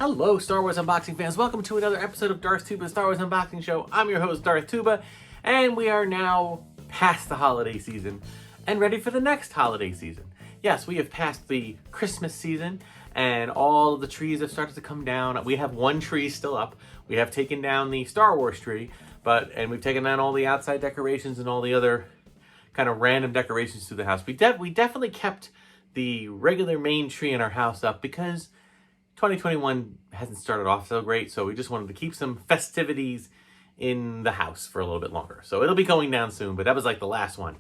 Hello, Star Wars unboxing fans. Welcome to another episode of Darth Tuba's Star Wars Unboxing Show. I'm your host, Darth Tuba, and we are now past the holiday season and ready for the next holiday season. Yes, we have passed the Christmas season, and all of the trees have started to come down. We have one tree still up. We have taken down the Star Wars tree, and we've taken down all the outside decorations and all the other kind of random decorations to the house. We definitely kept the regular main tree in our house up because 2021 hasn't started off so great, so we just wanted to keep some festivities in the house for a little bit longer. So it'll be going down soon, but that was like the last one.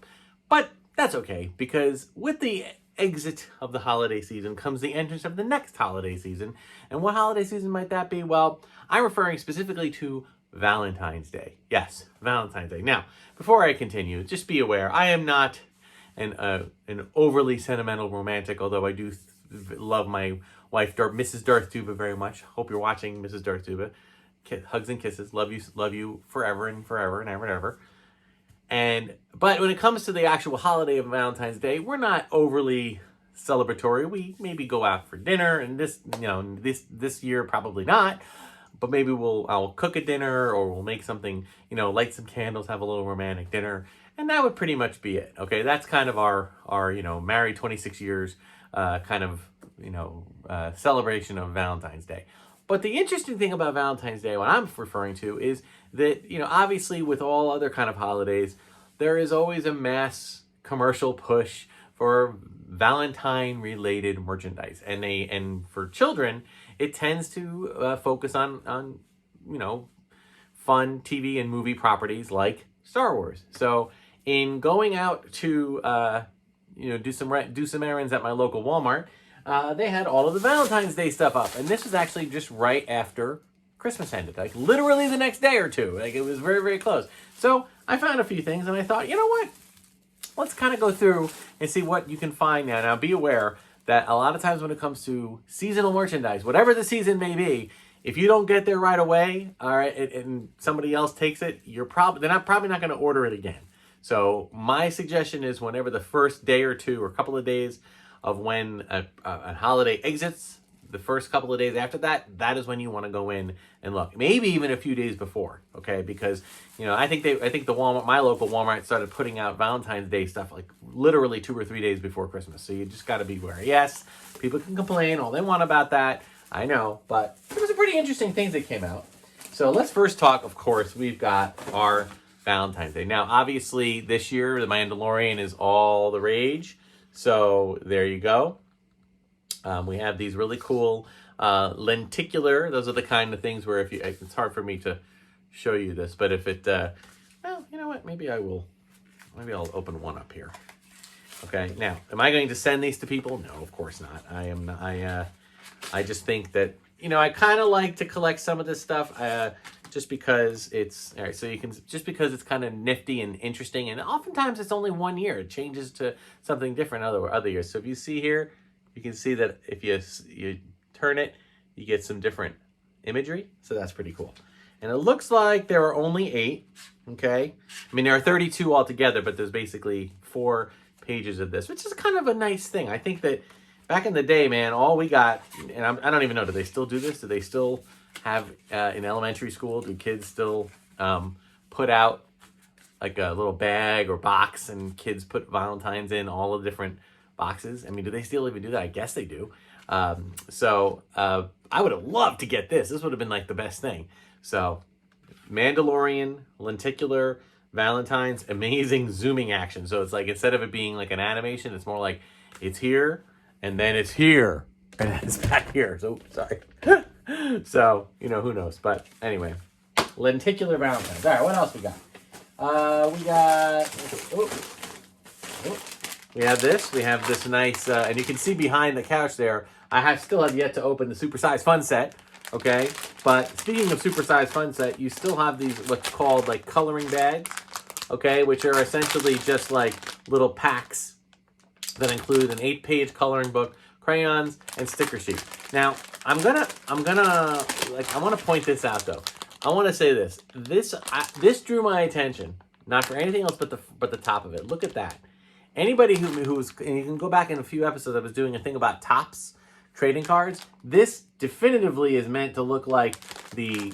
But that's okay, because with the exit of the holiday season comes the entrance of the next holiday season. And what holiday season might that be? Well, I'm referring specifically to Valentine's Day. Yes, Valentine's Day. Now, before I continue, just be aware, I am not an overly sentimental romantic, although I do love my wife, Mrs. Darth Tuba, very much. Hope you're watching, Mrs. Darth Tuba. Hugs and kisses. Love you forever and forever and ever and ever. But when it comes to the actual holiday of Valentine's Day, we're not overly celebratory. We maybe go out for dinner, and this year probably not. But maybe I'll cook a dinner, or we'll make something, light some candles, have a little romantic dinner, and that would pretty much be it. Okay, that's kind of our married 26 years kind of celebration of Valentine's Day. But the interesting thing about Valentine's Day, what I'm referring to, is that, obviously with all other kind of holidays, there is always a mass commercial push for Valentine-related merchandise. And for children, it tends to focus on fun TV and movie properties like Star Wars. So in going out to do some errands at my local Walmart, they had all of the Valentine's Day stuff up. And this was actually just right after Christmas ended. Like literally the next day or two. Like it was very, very close. So I found a few things and I thought, you know what? Let's kind of go through and see what you can find now. Now be aware that a lot of times when it comes to seasonal merchandise, whatever the season may be, if you don't get there right away, all right, and somebody else takes it, they're probably not going to order it again. So my suggestion is whenever the first day or two or couple of days of when a holiday exits, the first couple of days after that is when you want to go in and look. Maybe even a few days before, okay? Because I think the Walmart, my local Walmart, started putting out Valentine's Day stuff like literally 2 or 3 days before Christmas. So you just got to be aware. Yes, people can complain all they want about that. I know, but there was some pretty interesting things that came out. So let's first talk. Of course, we've got our Valentine's Day. Now, obviously, this year the Mandalorian is all the rage. So there you go. We have these really cool lenticular. Those are the kind of things where it's hard for me to show you this, but if it, well, you know what? Maybe I'll open one up here. Okay. Now, am I going to send these to people? No, of course not. I am not. I just think that, I kind of like to collect some of this stuff, just because it's, all right, so just because it's kind of nifty and interesting, and oftentimes it's only 1 year. It changes to something different other years. So if you see here, you can see that if you turn it, you get some different imagery. So that's pretty cool. And it looks like there are only 8, okay? I mean, there are 32 altogether, but there's basically 4 pages of this, which is kind of a nice thing. I think that back in the day, man, all we got, and I don't even know, do they still do this? Do they still have, in elementary school, do kids still put out like a little bag or box and kids put Valentines in all of the different boxes? I mean, do they still even do that? I guess they do. So I would have loved to get this. This would have been like the best thing. So Mandalorian lenticular Valentines, amazing zooming action. So it's like, instead of it being like an animation, it's more like it's here and then it's here and then it's back here. So sorry. So, who knows? But anyway, lenticular Valentines. All right, what else we got? We have this. We have this nice, and you can see behind the couch there, I still have yet to open the supersized fun set, okay? But speaking of supersized fun set, you still have these, what's called like coloring bags, okay? Which are essentially just like little packs that include an 8-page coloring book, crayons, and sticker sheet. Now, I want to point this out though. I want to say this. This drew my attention, not for anything else but the top of it. Look at that. Anybody who's, and you can go back in a few episodes, I was doing a thing about tops, trading cards. This definitively is meant to look like the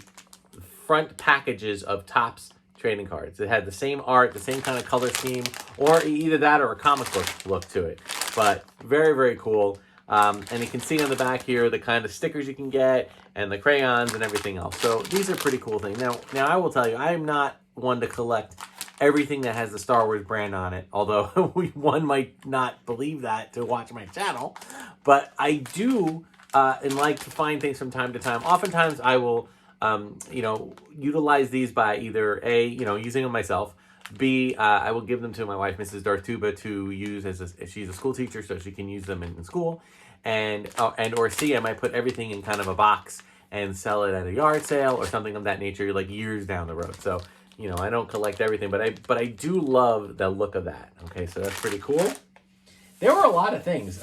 front packages of Topps trading cards. It had the same art, the same kind of color scheme, or either that or a comic book look to it. But very, very cool. And you can see on the back here the kind of stickers you can get and the crayons and everything else. So these are pretty cool things. Now I will tell you, I am not one to collect everything that has the Star Wars brand on it, although one might not believe that to watch my channel. But I do and like to find things from time to time. Oftentimes I will utilize these by either A, using them myself. B, I will give them to my wife, Mrs. Darth Tuba, to use as she's a school teacher, so she can use them in school. And or C, I might put everything in kind of a box and sell it at a yard sale or something of that nature, like years down the road. So, I don't collect everything, but I do love the look of that. Okay, so that's pretty cool. There were a lot of things.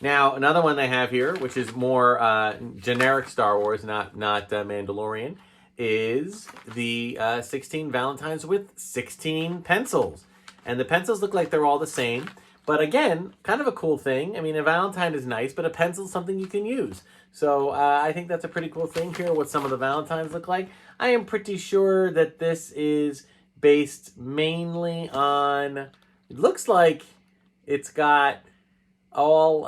Now, another one they have here, which is more generic Star Wars, not Mandalorian, is the 16 Valentines with 16 pencils. And the pencils look like they're all the same. But again, kind of a cool thing. I mean, a Valentine is nice, but a pencil is something you can use. So I think that's a pretty cool thing here, what some of the Valentines look like. I am pretty sure that this is based mainly on, it looks like it's got all,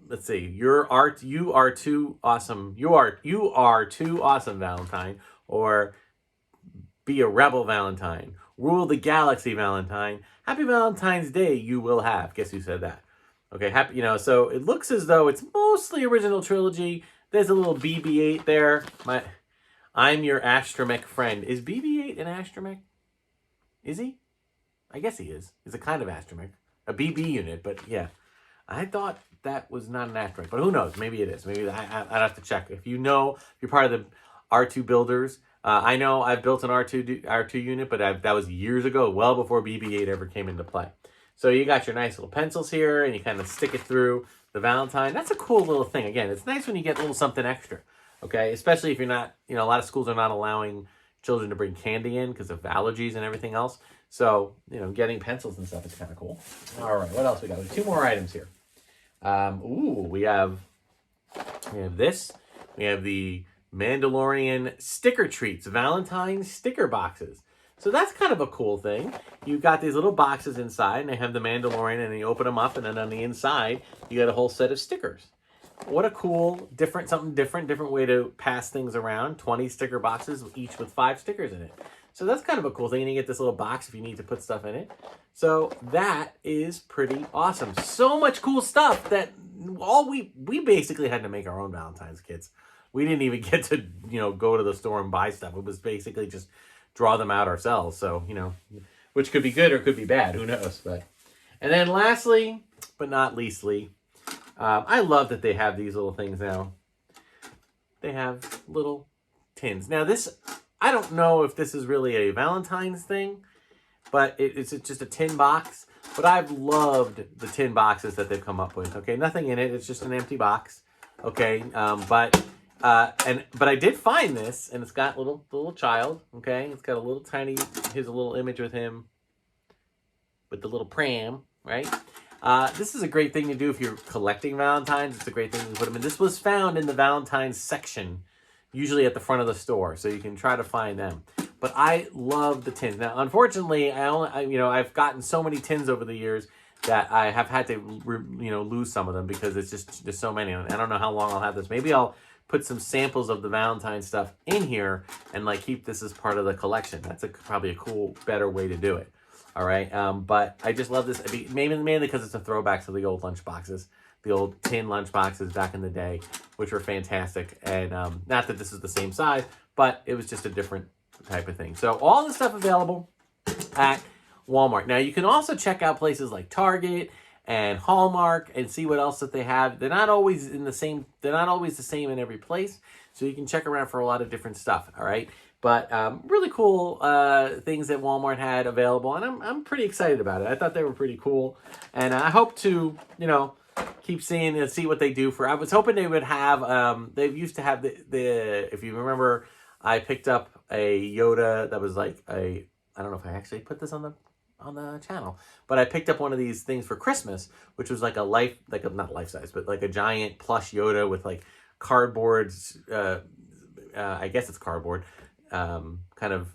let's see, you are too awesome. You are too awesome, Valentine. Or be a rebel, Valentine. Rule the galaxy, Valentine. Happy Valentine's Day you will have. Guess who said that? Okay, happy, so it looks as though it's mostly original trilogy. There's a little BB-8 there. I'm your astromech friend. Is BB-8 an astromech? Is he? I guess he is. He's a kind of astromech. A BB unit, but yeah. I thought that was not an astromech, but who knows? Maybe it is. Maybe I'd have to check. If you know, if you're part of the R2 builders, I know I've built an R2 unit, but that was years ago, well before BB-8 ever came into play. So you got your nice little pencils here, and you kind of stick it through the Valentine. That's a cool little thing. Again, it's nice when you get a little something extra, okay? Especially if you're not, a lot of schools are not allowing children to bring candy in because of allergies and everything else. So, getting pencils and stuff is kind of cool. All right, what else we got? We have 2 more items here. We have this. We have the Mandalorian sticker treats, Valentine sticker boxes. So that's kind of a cool thing. You've got these little boxes inside, and they have the Mandalorian, and you open them up, and then on the inside, you got a whole set of stickers. What a cool, different way to pass things around. 20 sticker boxes, each with 5 stickers in it. So that's kind of a cool thing, and you get this little box if you need to put stuff in it. So that is pretty awesome. So much cool stuff that we basically had to make our own Valentine's kits. We didn't even get to, go to the store and buy stuff. It was basically just draw them out ourselves. So, which could be good or could be bad. Who knows? And then lastly, but not leastly, I love that they have these little things now. They have little tins. Now this, I don't know if this is really a Valentine's thing, but it's just a tin box. But I've loved the tin boxes that they've come up with. Okay, nothing in it. It's just an empty box. Okay, but I did find this, and it's got the little child. Okay, it's got a little tiny. Here's a little image with him with the little pram, right? This is a great thing to do if you're collecting Valentines. It's a great thing to put them in. This was found in the Valentine's section, usually at the front of the store, so you can try to find them. But I love the tins. Now, unfortunately, I've gotten so many tins over the years that I have had to, lose some of them because there's so many. I don't know how long I'll have this. Maybe I'll put some samples of the Valentine stuff in here and keep this as part of the collection. That's probably a cool, better way to do it. All right, but I just love this, mainly because it's a throwback to the old lunch boxes, the old tin lunch boxes back in the day, which were fantastic. And not that this is the same size, but it was just a different type of thing. So all the stuff available at Walmart. Now you can also check out places like Target and Hallmark and see what else that they have. They're not always the same in every place, so you can check around for a lot of different stuff. All right. But really cool things that Walmart had available, and I'm pretty excited about it. I thought they were pretty cool, and I hope to keep seeing and see what they do for. I was hoping they would have. They used to have the if you remember, I picked up a Yoda that was like a. I don't know if I actually put this on the channel. But I picked up one of these things for Christmas, which was like not life size, but like a giant plush Yoda with like cardboard, I guess it's cardboard, kind of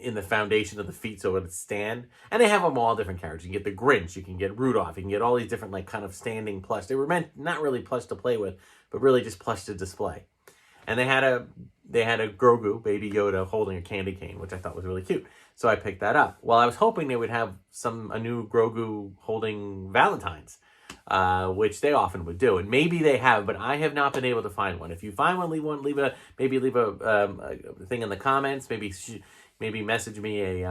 in the foundation of the feet so it would stand. And they have them all different characters. You can get the Grinch, you can get Rudolph, you can get all these different like kind of standing plush. They were meant not really plush to play with, but really just plush to display. And they had a Grogu, Baby Yoda, holding a candy cane, which I thought was really cute. So I picked that up. Well, I was hoping they would have a new Grogu holding Valentines, which they often would do, and maybe they have, but I have not been able to find one. If you find one, leave a thing in the comments. Maybe message me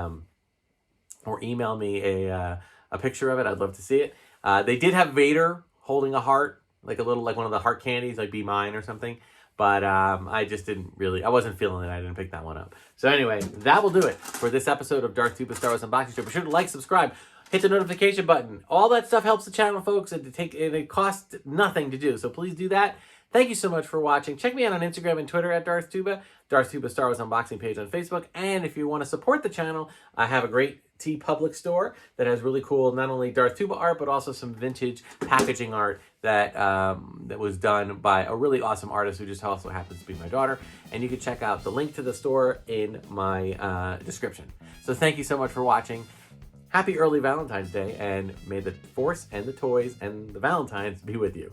or email me a picture of it. I'd love to see it. They did have Vader holding a heart, like one of the heart candies, like Be Mine or something. But I just I wasn't feeling it. I didn't pick that one up. So anyway, that will do it for this episode of Darth Tuba Star Wars Unboxing Show. Be sure to like, subscribe, hit the notification button. All that stuff helps the channel, folks, and it costs nothing to do. So please do that. Thank you so much for watching. Check me out on Instagram and Twitter at Darth Tuba, Darth Tuba Star Wars Unboxing page on Facebook. And if you want to support the channel, I have a great TeePublic store that has really cool, not only Darth Tuba art, but also some vintage packaging art that was done by a really awesome artist who just also happens to be my daughter. And you can check out the link to the store in my description. So thank you so much for watching. Happy early Valentine's Day, and may the Force and the toys and the Valentines be with you.